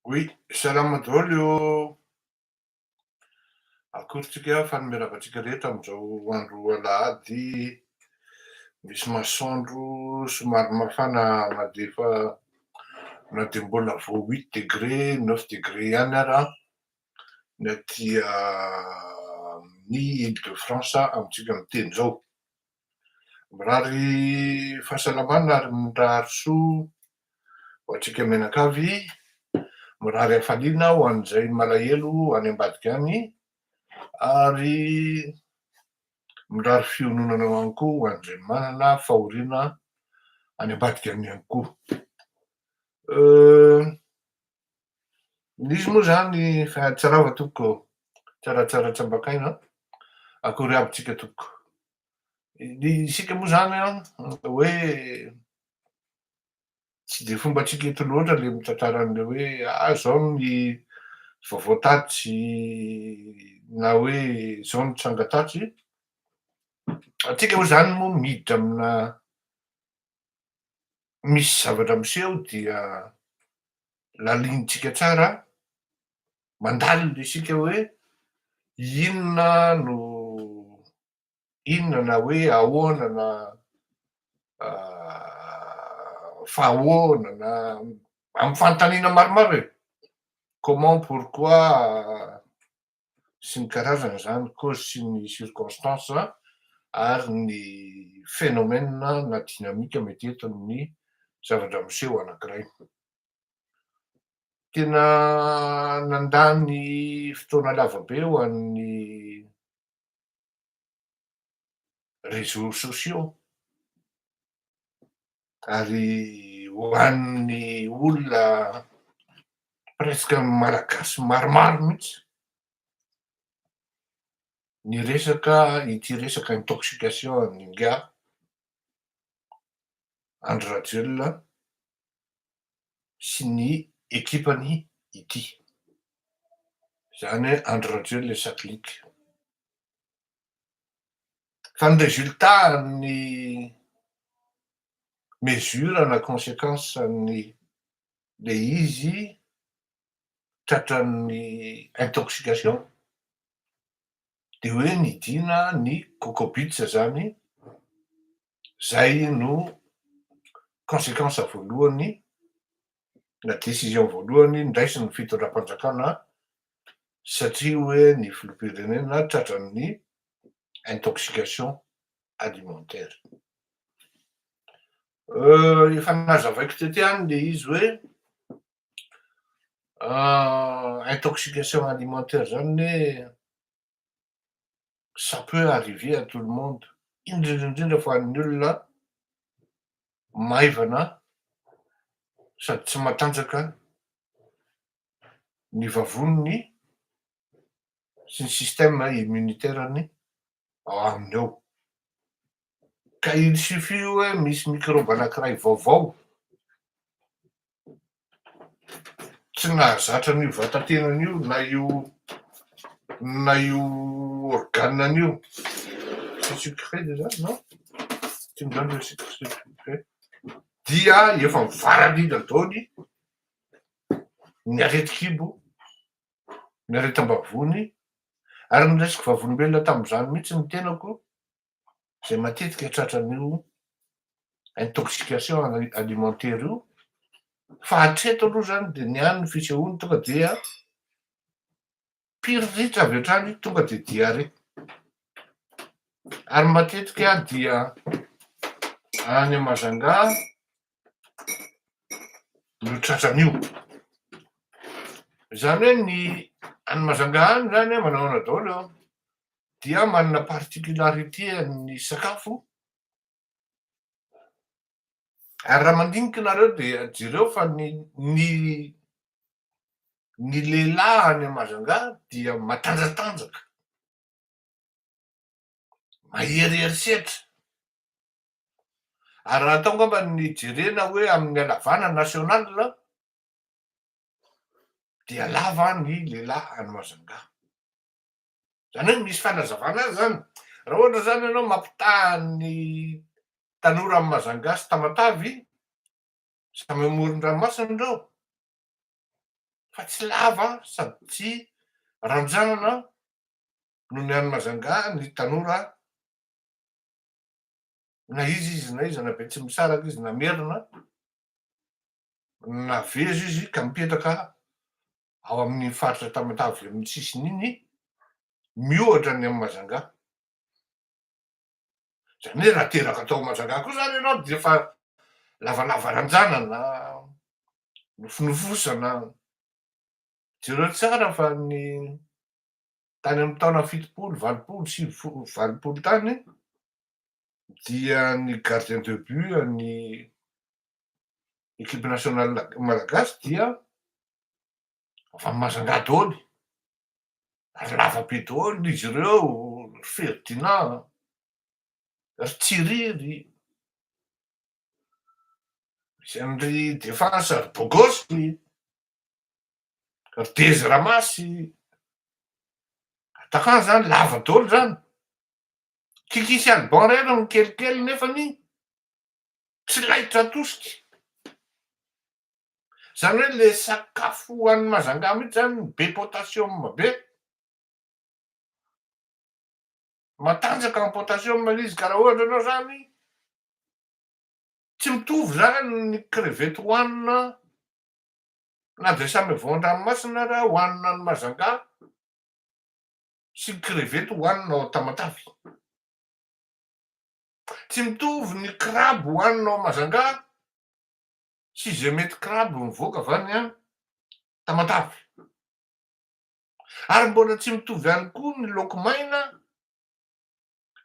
Oui, salama daholo. Akorintsika fanomieravantsika rehetra amin'izao andro alahady. Misy masoandro somary mafana na dia mbola vao 8 degré 9 degré ihany ara ny aty amin'ny Ile-de-France amintsika miteny izao. Mirary fahasalamana ary mirary soa ho antsika mianakavy, mirary hafaliana ho an'izay malahelo any ambadika any, ary mirary fiononana ihany koa ho an'izay manana fahoriana any ambadika any ihany koa. Izy moa zany tsarava tompoko, tsaratsara tsambakaina, akory abitsika tompoko. Isika moa zany hoe tsy de fombatsika eto loatra le mitantara an'le hoe zao ny vaovao tatsy na hoe zao ny tranga tatsy. Antsika moa zany moa miditra amina misy zavatra miseho dia lalinitsika tsara, mandalina isika hoe inona na hoe ahoana na fahahoana na amin'ny fanontaniana maromaro e. Comment, pourquoi sy ny karazany zany, cause sy ny circonstance ary ny phénomène na dynamique mety entin'ny zavatra miseho anankiray. Tena nandany fotoana lavabe ho an'ny réseaux sociaux ary ho an'ny olona presque malagasy maromaro mihitsy ny ity resaka intoxication ninga Andry Rajoelina sy ny ekipany ity, zany hoe Andry Rajoelina et sa clique. Fa ny résultat ny mesure na conséquence le izy tratran'ny intoxication de hoe nidina ny cocobuts zany, zay no conséquence voalohany na décision voalohany ndraisin'ny fitondram-panjakana satria hoe ny filoham-pirenena tratran'ny intoxication alimentaire. Efa nazavaiko tety any le izy hoe intoxication alimentaire zany hoe ça peut arriver à tout le monde, indrindra fa ny olona maivana sady tsy matanjaka ny vavoniny sy ny système immunitaire-ny ao aminy ao. Ka il suffit hoe misy microbe anankiray vaovao tsy nahazatra an'io vatantenan'io na io organe-n'io. C'est sucré déjà, non? Tu me donnes le sucre sucré. Dia efa mivaradina daoly ny areti-kibo, ny aretam-bavony, ary ny resaka vavolombelona tamin'izany mihitsy ny tenako zay matetika tratran'io intoxication alimentaire io. Fa hatreto aloha zany de niany ny fisehoany tonga dia piriritra avy hatrany tonga de diarrhée. Ary matetika dia any Majunga no tratran'io. Zany hoe ny any Majunga any zany manao daholo dia manana particularité ny sakafo. Ary raha mandinika nareo de jereo fa ny lehilahy any Majunga dia matanjatanjaka, mahery herisetra. Ary raha atao ngamba ny jerena hoe amin'ny halavana national dia lava ny lehilahy any Majunga. Zany hoe misy fanazavana azy zany. Raha ohatra zany ianao mampitaha ny tanora amin'ny Majunga sy Tamatavy samy amoron-dranomasina reo, fa tsy lava sady tsy ranjanana no ny any Mazanga ny tanora na izy na izy na be tsy misaraka izy na merina na vezo izy ka mipetraka ao amin'ny faritra Tamatavy amin'ny sisiny iny miohatra ny amin'ny Mazanga. Zany hoe raha teraka atao Mazanga koa zany ianao de efa lavalava ranjanana, nofinofosana. Jereo tsara fa ny tany amin'ny taona fitopolo, valopolo, valopolo tany dia ny gardien de but ny ekipe nasionale malagasy dia avy amin'ny Mazanga daholo. Ary lava be daholo izy ireo, Ferdinand, ry Tsiriry, misy an'ry Defense, ry Bogosy, ry Dezy Ramasy, atakany zany lava daholo zany. Kikisy Alban reny no kelikely nefany tsy laitra atosika. Zany hoe le sakafo hoan'ny Mazanga mihitsy zany be potassium be. Matanjaka amin'ny potassium izy ka raha ohatra ianao zany tsy mitovy zany ny crevette hoanina na de samy vao an-dranomasina raha hoanina ny Mazanga sy crevette hoanina ao Tamatavy. Tsy mitovy ny crabe hoanina ao Mazanga sy zay mety crabe mivoaka avy any Tamatavy. Ary mbola tsy mitovy ihany koa ny laoky maina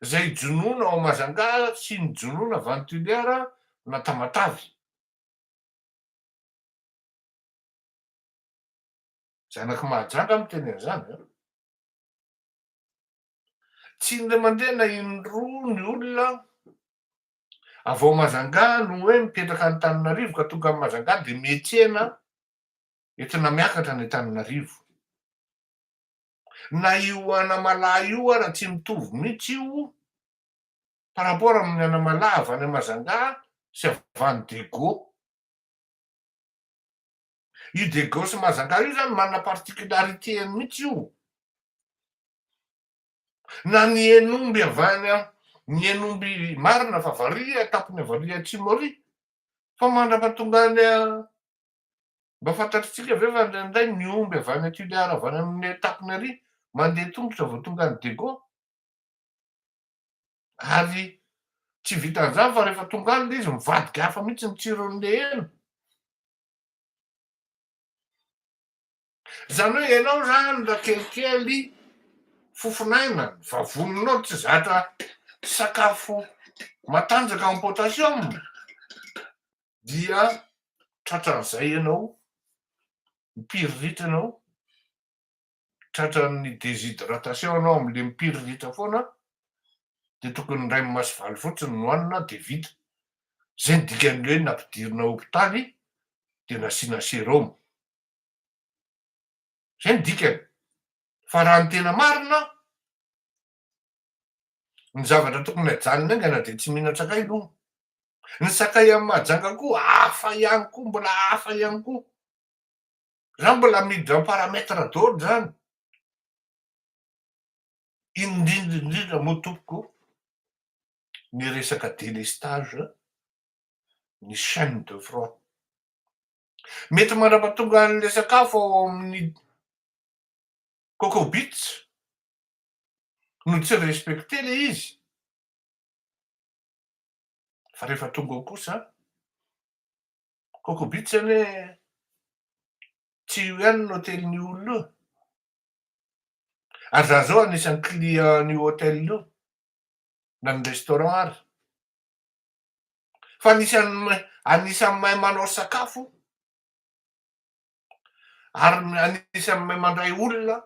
zay jonoina ao Mazanga sy ny jonoina avy any Toliara na Tamatavy. Zanaky Mahajanga miteny an'izany. Tsy nde mandeha na indroa ny olona avy ao Mazanga no hoe mipetraka Antananarivo ka tonga amin'ny Mazanga de miantsena entina miakatra ny Antananarivo. Na io Anamalahy io ara tsy mitovy mihitsy io par rapport amin'ny Anamalahy avy any Mazanga sy avy any Dego. Io Dego sy Mazanga io zany manana particularité mihitsy io. Na ny Enomby avy any ny Enomby marina fa varia tapony avaria atsimo ary fa mandrapatonga any mba fantatritsika ve fa ndraindray ny omby avy any Toliara avy any amin'ny tapony ary mandeha tongotra vao tonga any Dego. Ary tsy vitan'izany fa rehefa tonga any le izy mivadika hafa mihitsy ny tsiron'le hena. Zany hoe ianao zany raha kelikely fofonaina vavoninao tsy zatra sakafo matanjaka amin'ny potassium dia tratran'izay ianao mipiriritra ianao, tratran'ny déshydratation anao am'le mipiriritra foana de tokony ray maso valo fotsiny no hoanina de vita. Zay ny dikan'le hoe nampidirina hôpitaly de nasiana sérum. Zay ny dikany. Fa raha ny tena marina ny zavatra tokony hajanona aingana de tsy mihina sakay aloha. Ny sakay amin'ny Mahajanga koa hafa ihany koa, mbola hafa ihany koa. Zany mbola miditra amin'ny paramètre daholo zany. Indrindra moa tompoko ny resaka délestage, ny chaîne de froid. Mety mandrapatonga an'le sakafo ao amin'ny Coco Beach no tsy respecté le izy. Fa rehefa tonga ao kosa Coco Beach zany hoe tsy io ihany ny hotelin'ny olona io. Ary za zao anisan'ny client-n'io hôtel io na ny restaurant ary. Fa anisan'ny mahay manao sakafo ary anisan'ny mahay mandray olona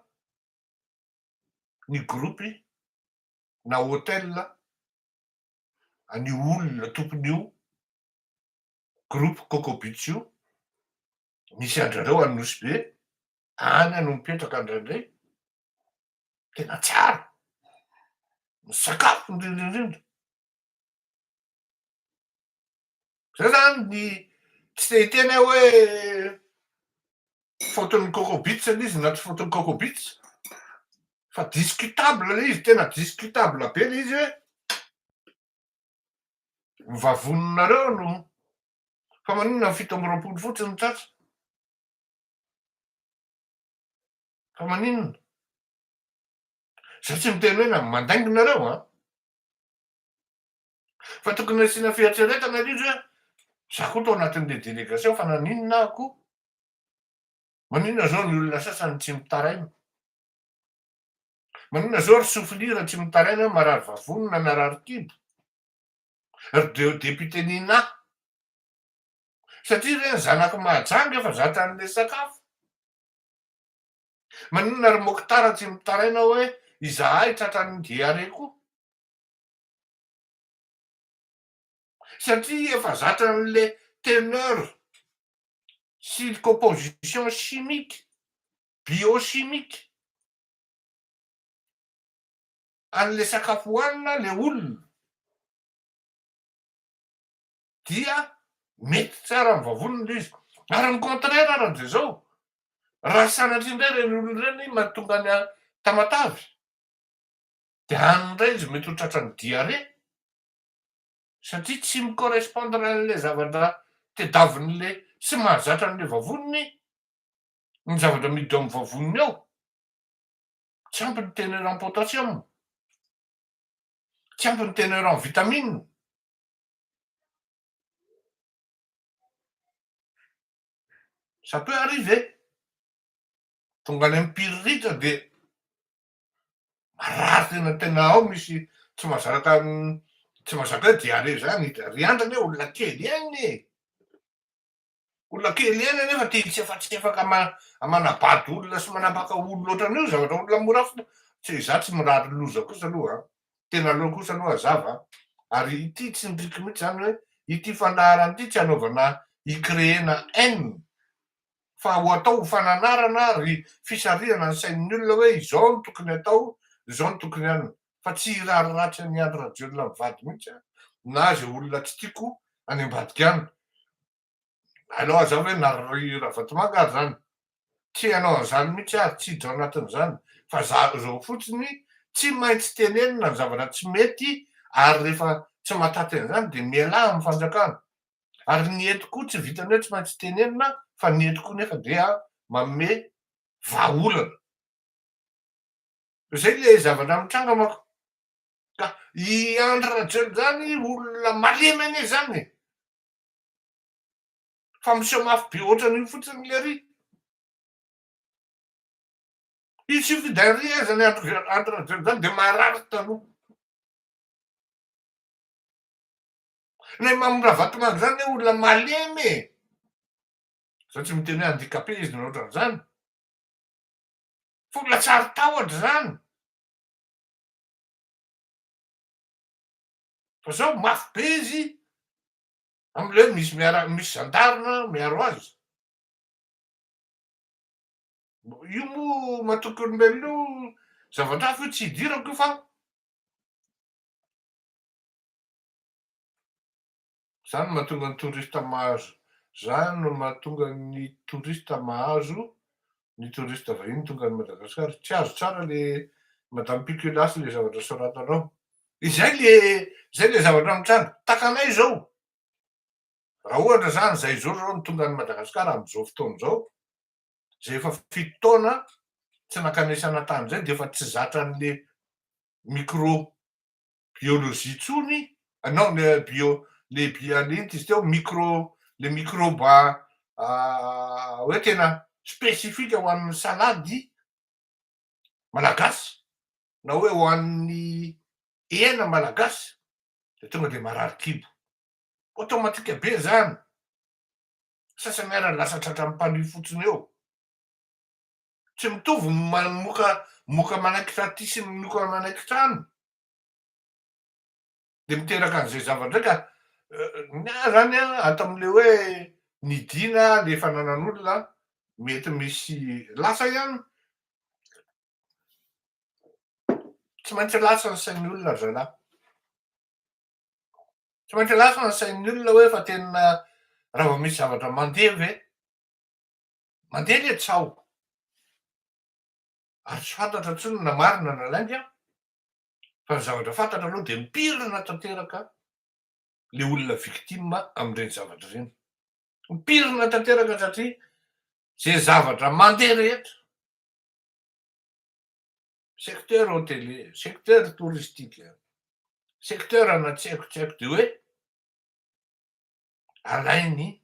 ny gropy na hôtel an'io olona tompon'io groupe Coco Beach io. Misy andrareo Anosy Be, any no mipetraka ndraindray. Tena tsara ny sakafo indrindrandrindra. Zay zany ny tsy de hiteny aho hoe faute-ny Coco-Bits izy na tsy faute-ny Coco-Bits. Fa discutable le izy, tena discutable be le izy hoe vavononareo no fa maninona fito amby roapolo fotsiny tratra. Fa maninona? Zay tsy miteny hoe na mandainginareo a. Fa tokony asiana fieritreretana le izy hoe za koa tao anatin'le délégation fa naninona ako? Maninona zao ny olona sasany tsy mitaraina? Maninona zao ry sofilira tsy mitaraina marary vavonona narary kibo? Ry député Nina. Satria reny zanako mahajanga efa zatra an'le sakafo. Maninona ry mokitara tsy mitaraina hoe izahay tratran'ny diare koa? Satria efa zatra an'le teneur sy composition chimique, biochimique an'le sakafo hohanina le olona dia mety tsara amin'ny vavonina izy. Ary ny contraire ara de zao, raha sanatry indray reny olona reny mahatonga ny tamatavy de any indray izy mety ho tratran'ny diare satria tsy micorrespondre an'le zavatra tediavin'le sy mahazatra an'le vavoniny ny zavatra miditra amin'ny vavoniny ao. Tsy ampy ny teneur en potassium, tsy ampy ny teneur en vitamine. Ça peut arriver. Tonga any ampiriritra de marary tena ao misy tsy mahazaka hoe diare zany ry andrany hoe olona kely any e. Olona kely any anefa tia hitsefatsefaka manabady olona sy manapaka olona ohatran'io zavatra olona mora tsy za tsy mirary loza kosa aloha tena aloha kosa aloha azava. Ary ity tsy ndriky mihitsy zany hoe ity fandaharana ity tsy anaovana hicréena haine fa ho atao fananarana ry fisarihana ny sain'ny olona hoe izao no tokony atao, izao no tokony hanina. Fa tsy hirariratsy any andro radiolona mivady mihitsy na zay olona tsy tiako any ambadika any. Aleo aza hoe nary Ravatomanga ary zany. Tsy hanao an'izany mihitsy ary tsy hiditra ao anatin'izany. Fa zao fotsiny tsy maintsy tenenina ny zavatra tsy mety ary rehefa tsy mahataty an'izany de mialahy amin'ny fanjakana. Ary ny eto koa tsy vitany hoe tsy maintsy tenenina fa ny eto koa nefa dia manome vahaolana. Zay le zavatra mitranga manko. Ka i Andry Rajoelina zany olona malemy anie zany e. Fa miseho mafy be ohatran'io fotsiny le ry. Il suffit d'un rien zany Andry Rajoelina zany de marary taloha. Ilay Ravatomanga zany olona malemy e. Za tsy miteny hoe handicapé izy na ohatran'izany. Fa olona tsary tahotra zany. Fa zao mafy be izy am'le misy zandarina miaro azy. Io moa mahatoky olombelona io zavatra hafa io tsy hidirako io fa zany mahatonga ny touriste mahazo, zany no mahatonga ny touriste mahazo ny touriste vahiny tonga any Madagasikara. Tsy azo tsara le madame Picolas le zavatra soratanao. Izay le zavatra mitranga takanay zao. Raha ohatra zany zay zao no tonga any Madagasikara am'izao fotoana zao, zay efa fito taona tsy nankanesana tany zay de efa tsy zatra an'le microbiologie intsony. Non le inona izy teo le microbe hoe tena spesifika ho an'ny salady malagasy na hoe ho an'ny hena malagasy de tonga de marary kibo. Automatika be zany. Sasany ara lasa tratran'ny mpaniry fotsiny eo. Tsy mitovy moka manaiky taty sy moka manaiky trano. De miteraka an'izay zavatra ka zany ato am'le hoe nidina le fananan'olona mety misy lasa ihany. Tsy maintsy lasa ny sain'ny olona ry zalahy. Tsy maintsy lasa ny sain'ny olona hoe fa tena raha vao misy zavatra mandeha ve mandeha le tsao. Ary tsy fantatra intsony na marina na lainga aho, fa ny zavatra fantatra aloha de mipirina tanteraka le olona victime am'ireny zavatra ireny. Mipirina tanteraka satria zay zavatra mandeha rehetra, secteur hôtelier, secteur touristique, secteur na tsy haiko de hoe alainy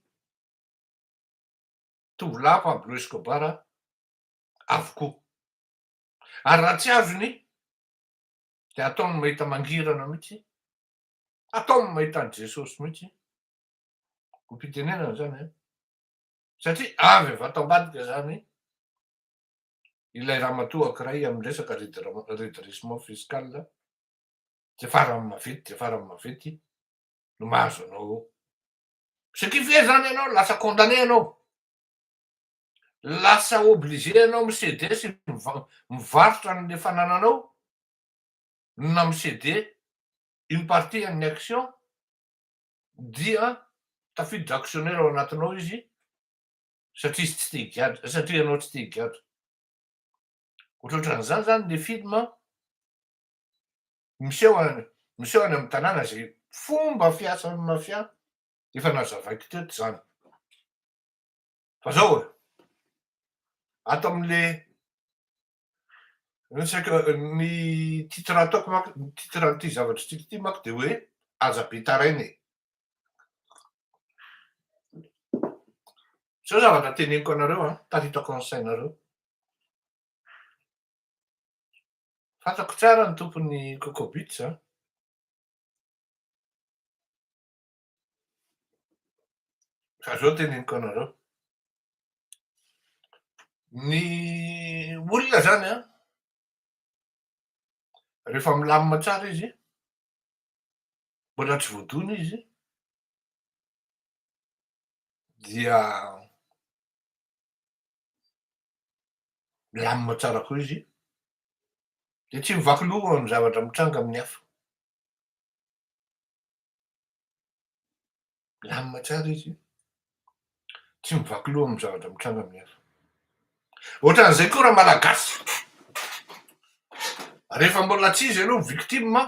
tovolahy Pablo Escobar avokoa. Ary raha tsy azony de ataony mahita mangirana mihitsy, ataony mahita an' Jesosy mihitsy, hompitenenana zany satria avy ato ambadika zany ilay ramatoa ankiray amy resaka redressement fiscal ze farany maventy no mahazo anao. Ce qui fait zany anao lasa condamné anao, lasa obligé anao mi-céder sy mivarotra an'le fanananao na mi-céder une partie amin'ny action dia tafiditra actionnaire ao anatinao izy satria izy tsy te higadra, satria anao tsy te higadra. Ohatrohatran'izany zany le film miseho any amy tanàna zay fomba fiasan'ny mafia efa nazavaiko teto zany. Fa zao ato am'le resaka ny titre ataoko manko, ny titre an'ity zavatritsika ity manko de hoe aza be tarainy. Zao zavatra teneniko anareo taritako ny sainareo. Fantako tsara ny tompony Coco Beach fa zao teneniko anareo. Ny olona zany rehefa milamina tsara izy, mbola tsy voadona izy, dia milamina tsara koa izy, de tsy mivaky loha amy zavatra mitranga amin'ny hafa. Milamina tsara izy, tsy mivaky loha amy zavatra mitranga amin'ny hafa. Ohatran'izay koa raha malagasy, rehefa mbola tsy izy aloha victime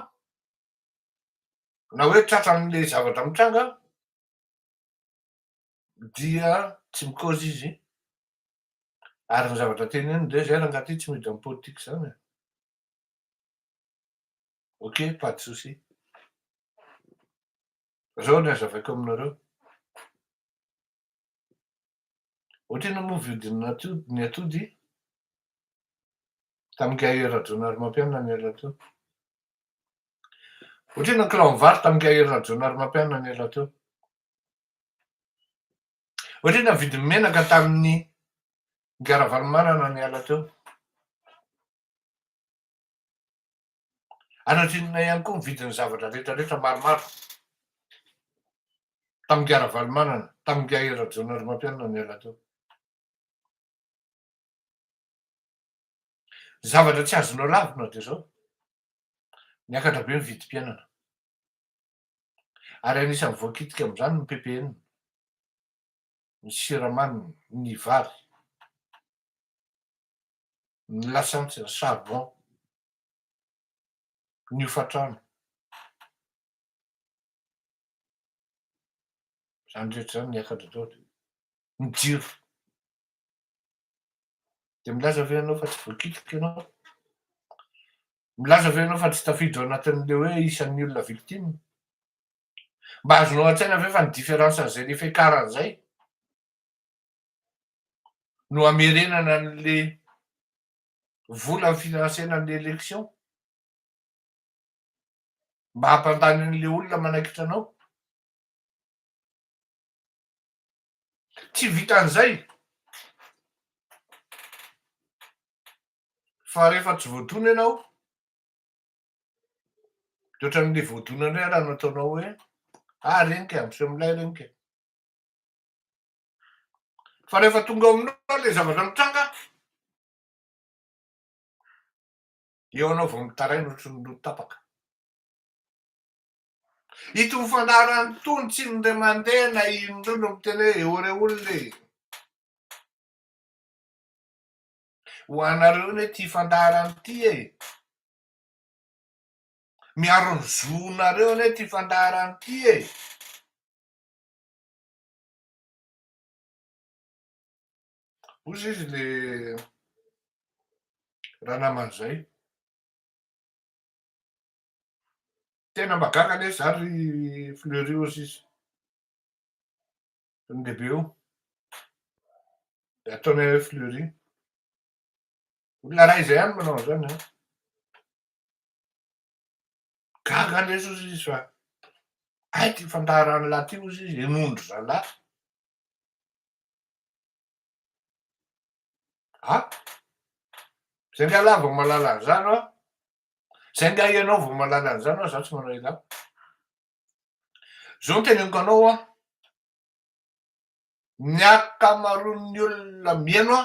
na hoe tratran'le zavatra mitranga dia tsy mikaozy izy, ary ny zavatra teneniny de zay rangahy ty tsy miditra amy politika zany. Ok, pas de souci. Zao ny hazavaiko aminareo. Ohatrino moa vidin'ny ny atody tamin'ngahy Rajonary Mampianina ny ela teo. Ohatrino ny kilao vary tamin'ngahy Rajonary Mampianina ny ela teo. Ohatrino ny vidin'ny menaka tamin'ny Ngaravalimanana ny ela teo. Anatrinona ihany koa ny vidin'ny zavatra rehetrarehetra maromaro tamin'Ngaravalimanana, tamin'ngahy Rajonary Mampianina ny ela teo. Zavatra tsy azonao lavina de zao, niakatra be ny vidim-piainana. Ary anisan'ny voakitika am'izany ny PPN, ny siramamy, ny vary, ny lasantsy, ny charbon, ny hofatrano. Zany rehetra zany niakatra tao, ny jiro. De milaza ve ianao fa tsy voakitika ianao? Milaza ve ianao fa tsy tafiditra ao anatin'le hoe isan'ny olona victime? Mba azonao an-tsaina ve fa ny différence'zay le fiakaran'zay no hamerenana an'le vola finansena an'le élection? Mba hampandany an'le olona manaikitra anao? Tsy vitan'izay fa rehefa tsy voadona ianao, de ohatran'le voadona indray raha nataonao hoe renika miseho am'lay renika. Fa rehefa tonga ao aminao le zavatra mitranga, eo anao vao mitaraina ohatran'ny loto tapaka. Itony fandaharana itony tsy indray mandeha na inona indreo no miteny hoe eo re olona e. ho anareo ny ty fandaharany ty e. Miaro ny zonareo ane ty fandaharany ty e. Ozy izy le raha naman'izay. Tena magaga le zary Fleury ozy izy. Ny lehibe io. De ataonay hoe Fleury. Olona ray izay ihany manao an'izany a. Gaga lesy ozy izy fa ay ty fandaharany lahy ty ozy izy enondro zalahy. Ah, zay nga lahy vao mahalala an'izany aho. Zay nga ianao vao mahalala an'izany aho, zaho tsy manao ilà. Zao no teneniko anao a, ny akamaroan'ny olona mieno a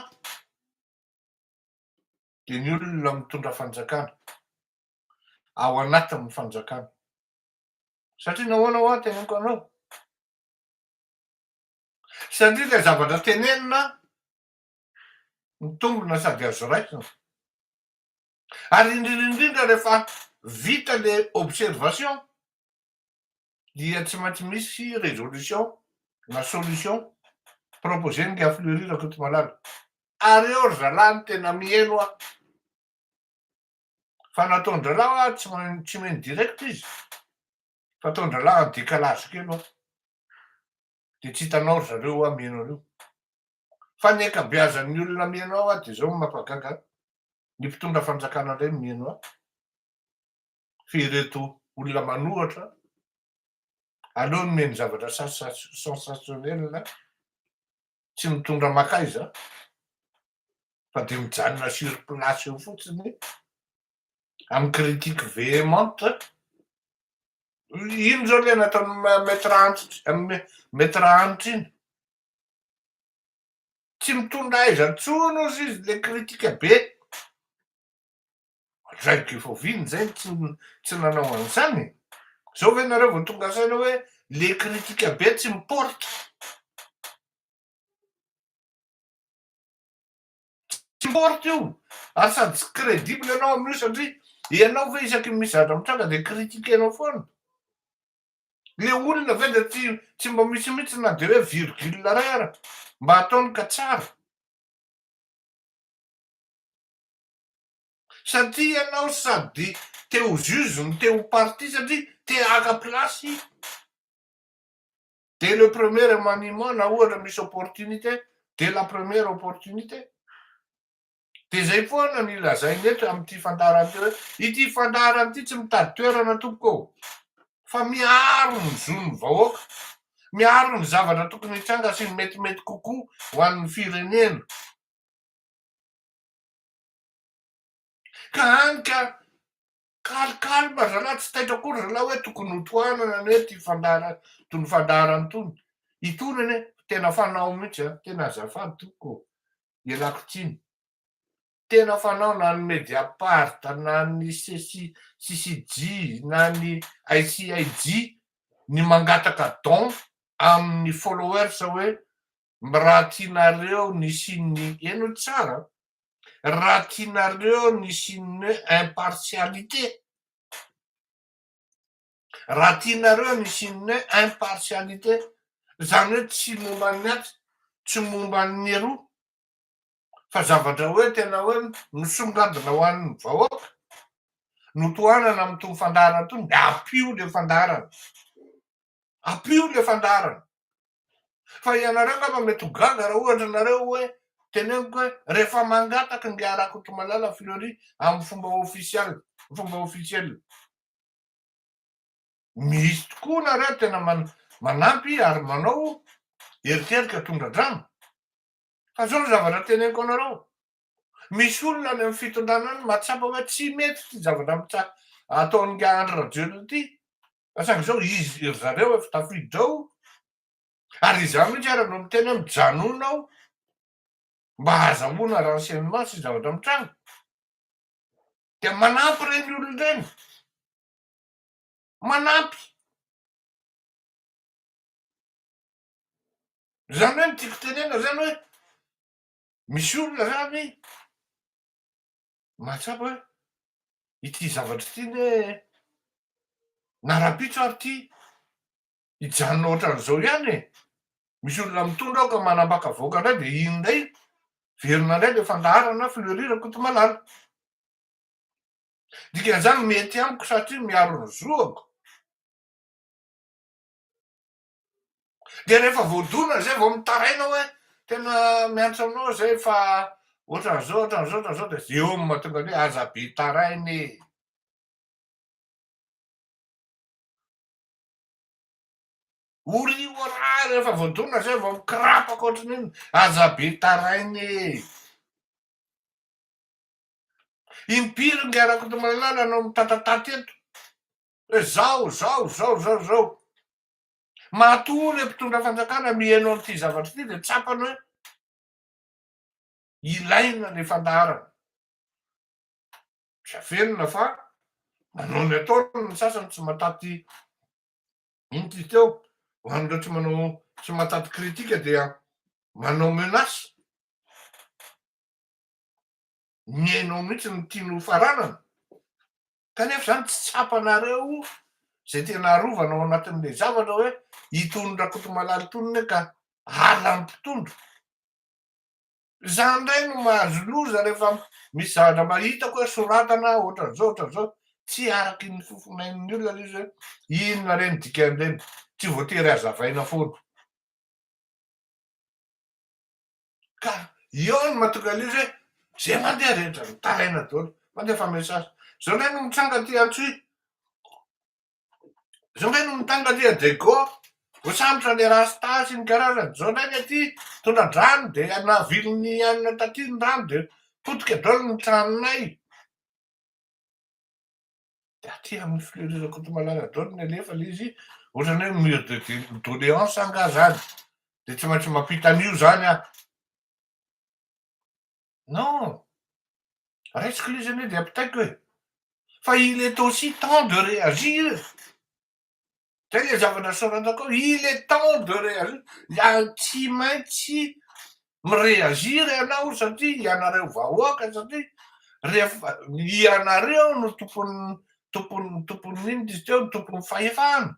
de ny olona mitondra fanjakana ao anatin'ny fanjakana. Satria nahoana ho a teneniko anao? Satria le zavatra tenenina mitombona sady azo raisina. Ary indrindra rehefa vita le observation dia tsy maintsy misy résolution na solution proposé-ngy a Fleury raha koa ty malala. Ary eo ry zalahy ny tena mieno a. Fa nataon-dralahy a tsy meno direct izy. Fa ataon-dralahy en décalage kely a. De tsy hitanao ry zareo a mieno an'io. Fa ny ankabeazan'ny olona mieno ao a de zao mampagaga. Ny mpitondra fanjakana indray mieno a. Fa ireto olona manohatra aleo ny mihaino zavatra sensationnel tsy mitondra makaiza fa de mijanona sur place eo fotsiny amin'ny critique véhémente. Ino zao le nataony maître antitra iny? Tsy mitondra aiza intsony ozy izy le kritika be. Raiky efa viny zay tsy nanao an'izany. Zao ve nareo vao tonga saina hoe le kritika be tsy miporta? Tsy miporta io. Ary sady tsy crédible ianao amin'io satria ianao ve isaky mizatra mitranga de kritikenao foana. Le olona ve de tsy mba misy na de hoe virgule ray ara mba ataony ka tsara. Satria ianao sady te ho juge no te ho parti satria te haka plasy. Dès le premier remaniement na ohatra misy opportunité, dès la première opportunité. De zay foana ny lazainy eto amin'ity fandaharany ty hoe ity fandaharany ty tsy mitady toerana tompoko ô. Fa miaro ny zon'ny vahoaka, miaro ny zavatra tokony hitranga sy ny metimety kokoa ho an'ny firenena. Ka hany ka calme zalahy, tsy taitra akory zalahy hoe tokony ho tohanana ny hoe ty tony fandaharany tony. Itony anie tena fanao mihitsy a, tena azafady tompoko, ialako tsiny. Tena fanao na ny Mediapart na ny CCJ na ny ICIJ ny mangataka don amin'ny followers hoe raha tianareo ny signe eno tsara, raha tianareo ny signe impartialité, raha tianareo ny signe impartialité zany hoe tsy momba ny aty, tsy momba ny roa, fa zavatra hoe tena hoe misongadina ho an'ny vahoaka no tohanana amin'ny tony fandaharana tony de apio le fandaharana. Apio le fandaharana. Fa ianareo angamba mety ho gaga raha ohatra nareo hoe teneniko hoe rehefa mangataka ny Arakotomalala Fleury amin'ny fomba officiel. Misy tokoa nareo tena manampy ary manao eriterika tondradrano. Fa zao ny zavatra teneniko anareo. Misy olona any amin'ny fitondrana any mahatsapa hoe tsy mety ty zavatra ataon'ny Andry Rajoelina ty. Saingy zao izy ry zareo efa tafiditra ao. Ary izany mihitsy ara no miteny hoe mijanona ao mba hahazahoana renseignement sy zavatra mitranga. De manampy reny olona reny. Manampy. Zany hoe ny tiako tenena zany hoe misy olona zany Mahatsapa hoe ity zavatra ity ne narapitso ary ty hijanona ohatran'izao ihany e. Misy olona mitondra ao ka manambaka voaka indray de iny indray verina indray le fandaharana fleurira Kotomalala. Dikan'izany mety amiko satria miaro ny zoako. De rehefa voadona zay vao mitaraina hoe tena mianatra aminao zay fa ohatran'izao ohatran'izao ohatran'izao de eo ny mahatonga ny hoe aza be tarainy e. Orio raha rehefa voadona zay vao mikirapaka ohatran'iny aza be tarainy e. Impiry nge ara-Kotomalala no mitatataty eto hoe zao. Matoa le mpitondra fanjakana mihaino an'ity zavatra ity de tsapany hoe ilaina le fandaharana. Safenina fa manao ny ataony ny sasany tsy mataty inty teo ho an'ireo tsy manao tsy mataty kritika dia manao menace. Mihainao mihitsy ny tiany faranana kanefa zany tsy tsapanareo zay tena arovana ao anatin'le zavatra hoe hitondra Kotomalala itony ka ala ny mpitondra. Zany indray no mahazo loza rehefa misy zavatra mahitako hoe soratana ohatran'izao tsy araky ny fofonain'ny olona le izy hoe inona reny dikan'ireny tsy voatery hazavaina foana. Ka eo no mahatonga an'izy hoe zay mandeha rehetra mitaraina daholo mandeha fa mesasy. Zao indray no mitsanga aty Antsohihy, zao indray no mitanga aty Dego, voasambotra le rasta sy ny karazany. Zao indray ny aty tondra-drano de nahaviliny anona taty ny rano de potika daholo ny tranonay. De aty amin'ny fleurira Kotomalala daholo ny alefa le izy ohatran'ny hoe mur de doléance anga zany de tsy maintsy mampita an'io zany aho. Non, raisiko izy anie de ampitaiko hoe fa il est aussi temps de réagir. Zay le zavatra soratako ao, il est temps de réagir. Tsy maintsy mireagir ianao satria ianareo vahoaka satria rehefa ianareo no tompon'ny ino izy teo, tompon'ny fahefana.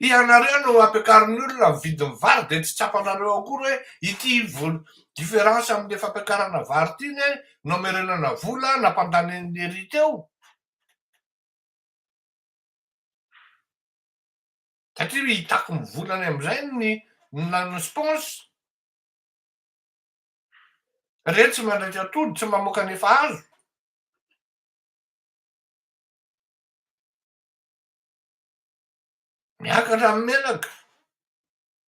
Ianareo no ampiakarin'ny olona mividy ny vary de tsy tsapanareo akory hoe ity différence am'le fampiakarana vary ity ne nomerenana vola nampandany ery teo. Satria hitako mivolany am'izay ny nano sponsy. Reto tsy mandraitra atody tsy mamoaka nefa azo. Miakatra amin'ny menaka.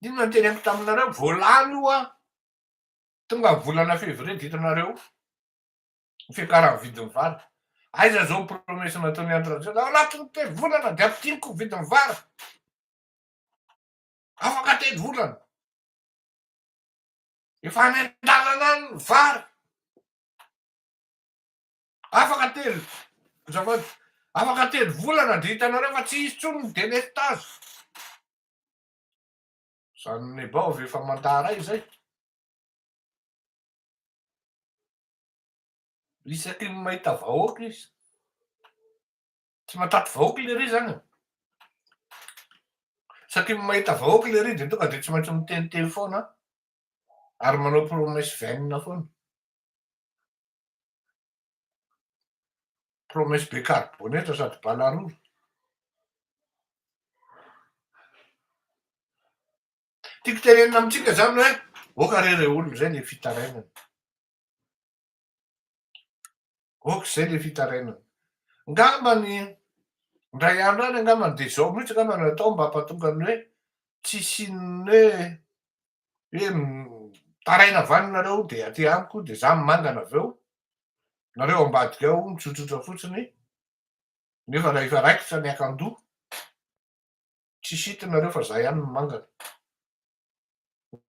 Inona no teneniko taminareo voalany io a. Tonga ny volana février ditanareo ny fiakaran'ny vidin'ny vary. Aiza zao promesy nataon'ny Andry Rajoelina ao anatin'ny telo volana de ampidiniko ny vidin'ny vary. Afaka telo volana. Efa any an-dalana any ny vary. Afaka telo zafady afaka telo volana de hitanareo fa tsy hisy intsony ny délestage. Zany Nebov efa mandaray zay. Isaky ny mahita vahoaka izy. Tsy mataty vahoaka le ry zany. Isaky ny mahita vahoaka le ry de tonga de tsy maintsy miteniteny foana ary manao promesse vaine foana. Promesse be carbonetra sady balaroro. Tiako tenenina amitsika zany hoe oka re olona zay le fitarainana. Oka zay le fitarainana. Ngambany ndray andro any angambany de zao mihitsy angambany natao mba hampatonga ny hoe tsy isin'ny hoe taraina vaninareo de aty amiko de za mangana aveo. Nareo ambadika ao mitsotsotra fotsiny nefa rehefa raikitra ny akandoha tsy sitinareo fa za ihany no mangana.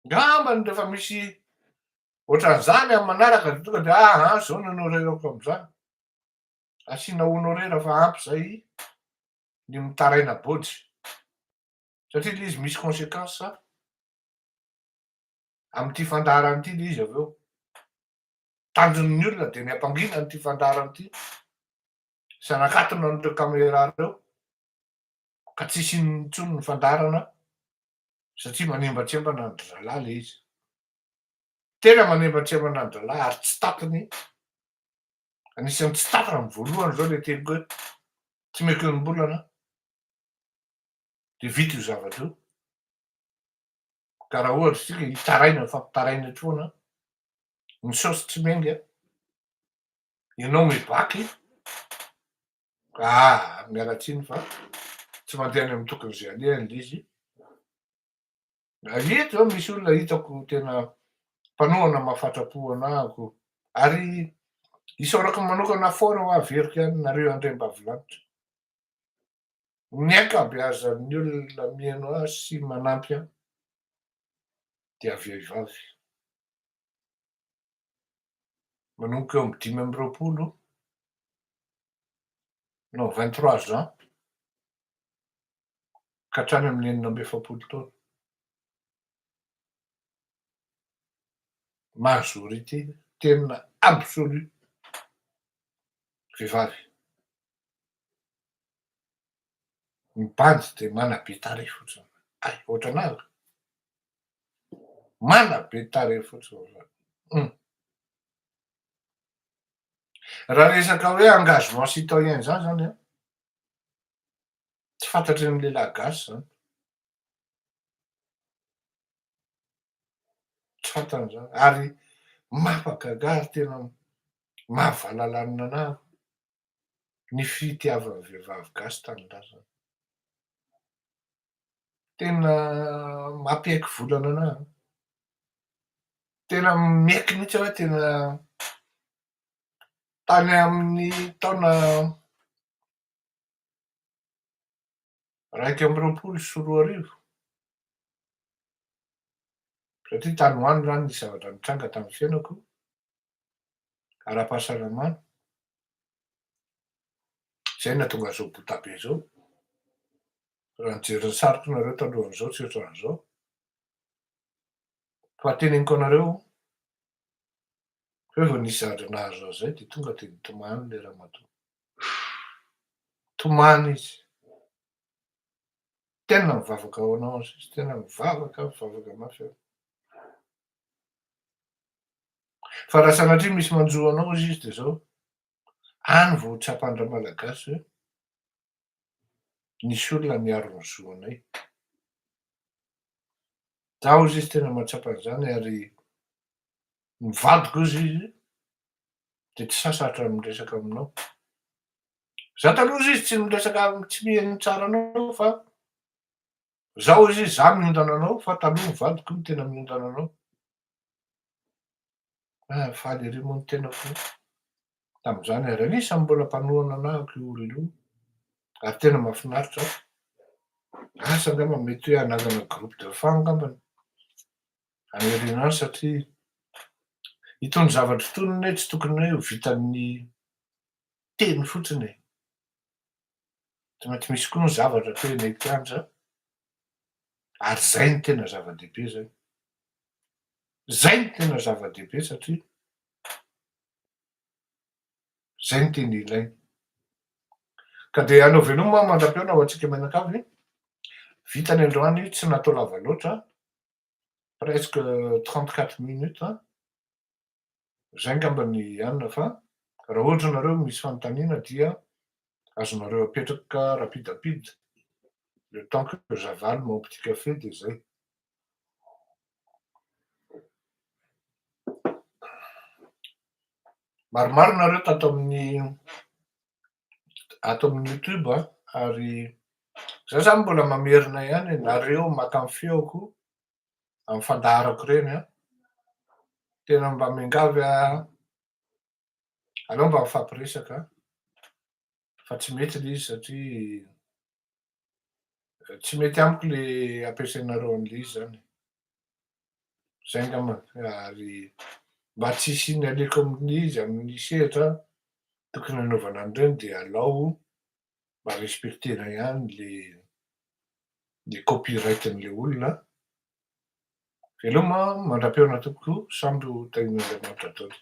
Ngambany rehefa misy ohatran'izany amin'ny manaraka de tonga de zao no honorerako am'izany. Asiana honorera fa ampy zay ny mitaraina bôtsy satria le izy misy conséquence am'ty fandaharana ity le izy aveo. tanjon'ny olona dia ny ampanginany ity fandarana ity. Sanakatona an'ireo caméra reo ka tsisy intsony ny fandarana satria manembatsembana ny zalahy le izy. Tena manembatsembana ny zalahy ary tsy tatiny. Anisan'ny tsy tatana ny voalohany zao le teliko hoe tsy meko enim-bolana de vita io zavatra io. Ka raha ohatra tsika hitaraina fampitaraina foana ny saosy tsy mengy ianao mibaky miala tsiny fa tsy mandeha any amin'ny tokony zay alehany le izy. Eto zao misy olona hitako tena mpanohana mahafatra-po anahako ary isaorako manokana foana ho averiko ihany nareo andriambavilanitra. Ny ankabeazan'ny olona mihaino ahy sy manampy ahy dia vehivavy. Manomboka eo amin'ny 5 non 23 ans ka hatrany amin'ny 4 taona. Majorité tena absolu vehivavy. Mibandy de mana be tarehy fotsiny. Ohatranay mana be tarehy fotsiny. Raha resaka hoe engagement citoyen zany zany tsy fantatry ny lehilahy gasy zany. Tsy fantany zany ary mampagaga ary tena mahavalalana anahy ny fitiavan'ny vehivavy gasy tanindrazana. Tena mampiaiky volana anahy. Tena mieky mihitsy aho hoe tena tany amin'ny taona 2021 satria tany ho any zany nisy zavatra nitranga tamin'ny fiainako ara-pahasalamana zay nahatonga zao botabe zao. Raha nijery ny sariko nareo talohan'izao tsy ohatran'izao. Fa teneniko anareo hoe vao nisy zavatra nahazo ahy zay de tonga de nitomany le ramatoa. Tomany izy. Tena mivavaka ho anao izy, tena mivavaka mafy aho. Fa raha sanatria misy manjo anao izy de zao, any vao tsapan'ra malagasy hoe nisy olona niaro ny zo anay. Zaho izy tena mahatsapa an'izany ary mivadika hozy izy de tsy sasatra miresaka aminao. Za taloha izy tsy miresaka tsy miheno tsara anao fa zao izy za miondana anao fa taloha ny vadiko no tena miondana anao. Faly ery moa ny tenako tamin'izany ary anisan'ny mbola mpanohana anahako io olona io ary tena mahafinaritra. Asa angamba mety hoe anangana groupe de fan angambany haneriana azy satria itony zavatra itony anie tsy tokony hoe vitan'ny teny fotsiny e. Tsy maintsy misy koa ny zavatra toy ny kianja ary zay ny tena zava-dehibe zay. Zay ny tena zava-dehibe satria zay ny tena ilaina. Ka de anao veloma mandram-piaona ho antsika mianakavy. Vitany androany tsy natao lava loatra, presque 34 minutes. Zay angamba ny anona fa raha ohatra nareo misy fanontaniana dia azonareo apetraka rapidapida le temps que j'avale mon petit café de zay. Maromaro nareo tato amin'ny YouTube ary za zany mbola mamerina ihany nareo maka ny feoko amin'ny fandaharako reny tena mba miangavy aleo mba mifampiresaka fa tsy mety le izy satria tsy mety amiko le ampiasainareo an'le izy zany. Zay angamba ary mba tsy hisiany aleko amin'izy amin'ny sehatra tokony hanaovana an'ireny de alao mba respektena ihany le copyright-n'le olona. Veloma mandram-peona tompoko samby ho tain'Andriamanitra daholo.